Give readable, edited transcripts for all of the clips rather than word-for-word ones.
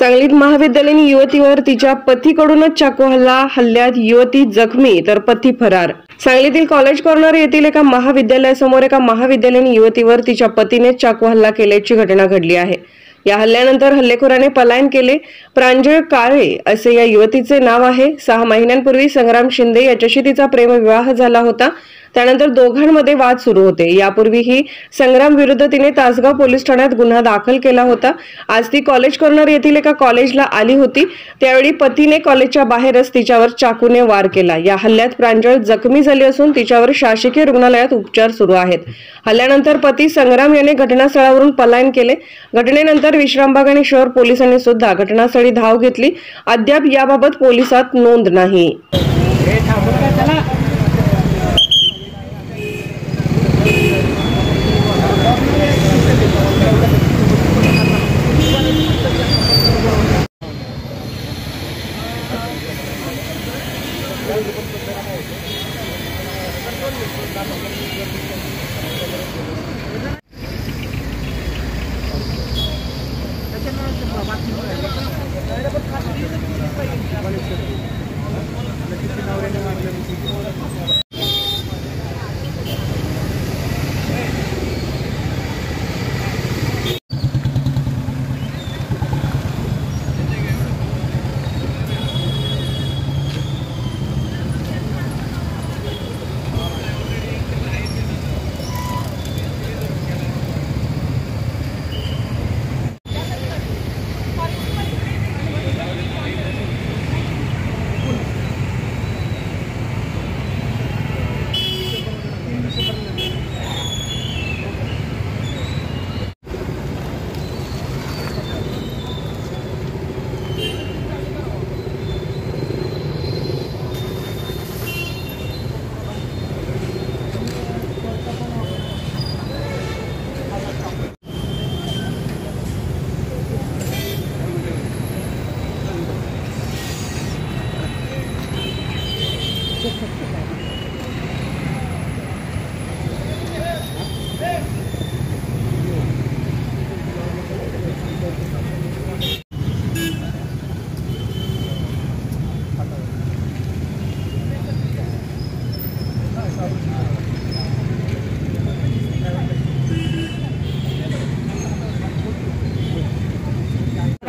सांगलीत महाविद्यालयीन युवतीवर तिच्या पतीकडूनच चाकू हल्ल्यात युवती जखमी तर पती फरार। सांगलीतील कॉलेज कॉर्नर येथील एका महाविद्यालयासमोर एका महाविद्यालयीन युवतीवर तिच्या पतीने चाकू हल्ला केल्याची घटना घडली आहे। या हल्ल्यानंतर हल्लेखोराने पलायन केले। प्रांजळ काळे असे या युवतीचे नाव आहे। 6 महिन्यांपूर्वी संग्राम शिंदे याच्याशी तिचा प्रेमविवाह झाला होता। त्यानंतर दोघांमध्ये वाद सुरू होते। यापूर्वीही संग्राम विरुद्ध तिने तासगाव पोलीस ठाण्यात गुन्हा दाखल केला होता। आज ती कॉलेज कॉर्नर येथील एका कॉलेजला आली होती। त्यावेळी पतीने कॉलेजच्या बाहेरच तिच्यावर चाकूने वार केला। या हल्ल्यात प्रांजळ जखमी झाली असून तिच्यावर शासकीय रुग्णालयात उपचार सुरू आहेत। हल्ल्यानंतर पती संग्राम याने घटनास्थळावरून पलायन केले। घटनेनंतर विश्रामबाग आणि शहर पोलिसांनी सुद्धा घटनास्थळी धाव घेतली। अद्याप याबाबत पोलिसात नोंद नाही।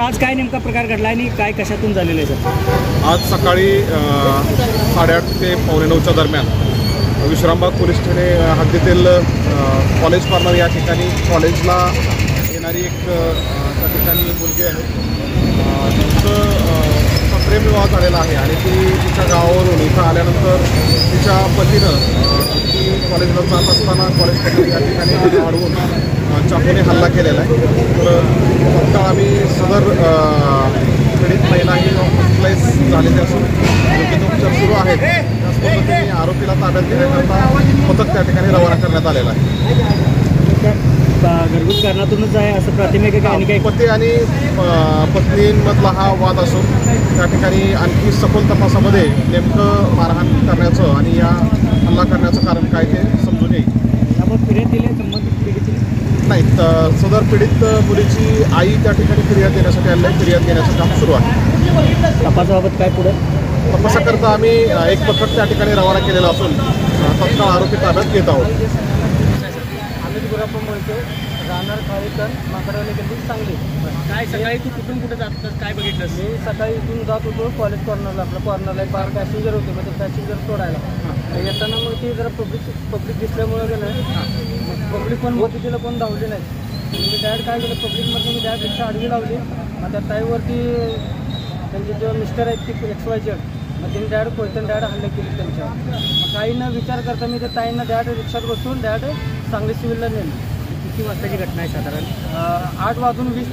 आज काय नेमका प्रकार घडला आणि काय कशातून झालेलं आहे सर? आज सकाळी 8:30 ते 8:45च्या दरम्यान विश्रामबाग पोलीस ठाणे हद्दीतील कॉलेज कॉर्नर या ठिकाणी कॉलेजला येणारी एक त्या ठिकाणी मुलगी आहे। तिचा प्रेमविवाह झालेला आहे आणि ती तिच्या गावावरून इथं आल्यानंतर तिच्या पतीनं ती कॉलेजला जात असताना कॉलेज कॉर्नर या ठिकाणी अडवून चाकूने हल्ला केलेला आहे। तर तत्काळ आम्ही सदर पीडित महिला ही हॉस्पिटलाइज झालेली असून योग्य उपचार सुरू आहेत। त्याच पद्धतीने आरोपीला ताब्यात घेण्याकरता पथक त्या ठिकाणी रवाना करण्यात आलेला आहे। घरगुती कारणातूनच आहे असं प्राथमिक काय? पती आणि पत्नींमधला हा वाद असून त्या ठिकाणी आणखी सखोल तपासामध्ये नेमकं मारहाण करण्याचं आणि या हल्ला करण्याचं कारण काय ते समजून येईल। आपण फिर्याद दिली संबंधित पीडितेची नाही, सदर पीडित मुलीची आई त्या ठिकाणी फिर्याद देण्यासाठी आलेली आहे। फिर्याद देण्याचं काम सुरू आहे। तपासाबाबत काय पुढे? तपासाकरता आम्ही एक पथक त्या ठिकाणी रवाना केलेलं असून तत्काळ आरोपी ताब्यात घेत आहोत। अमित गुराप्पा बोलतो, राहणार खाळीकर, माकडवाली गल्ली, सांगली। काय सकाळी तू कुठून कुठे जात काय बघितलं? मी सकाळी इथून जात होतो कॉलेज कॉर्नरला, आपल्या कॉर्नरला एक 12 पॅसेंजर होते, मग ते पॅसेंजर सोडायला येताना मग ते जरा पब्लिक दिसल्यामुळे गेलं पब्लिक पण मदतीला कोण धावली नाही। मी डायरेक्ट काय केलं, पब्लिकमधून मी डायरेक्ट रिक्षा आडवी लावली। मग त्या टाईवरती त्यांचे जेव्हा मिस्टर आहेत ते XYZ, मग त्यांनी डायरेक्ट पोहोचून डायरेक्ट हल्ले केले त्यांच्यावर। मग काहींना विचार करता मी त्या ताईंना डायरेक्ट रिक्षात बसून डायरेक्ट सांगली सिव्हिलला नेलं। किती वाजताची घटना आहे साधारण? 8:20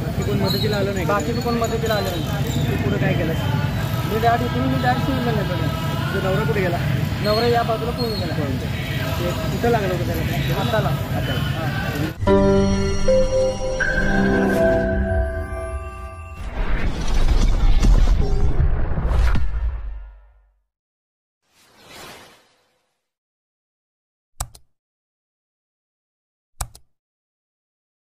बाकी कोण मदतीला आलं नाही? बाकी कोण मदतीला आलं नाही। तू पुढे काय केलं? मी डायरेक्ट सिव्हिलला नेलं। तुझा नवरा कुठे गेला? नवरा या बाजूला पळून गेला। कुठं लागलं होतं त्याला? हाताला। हाताला.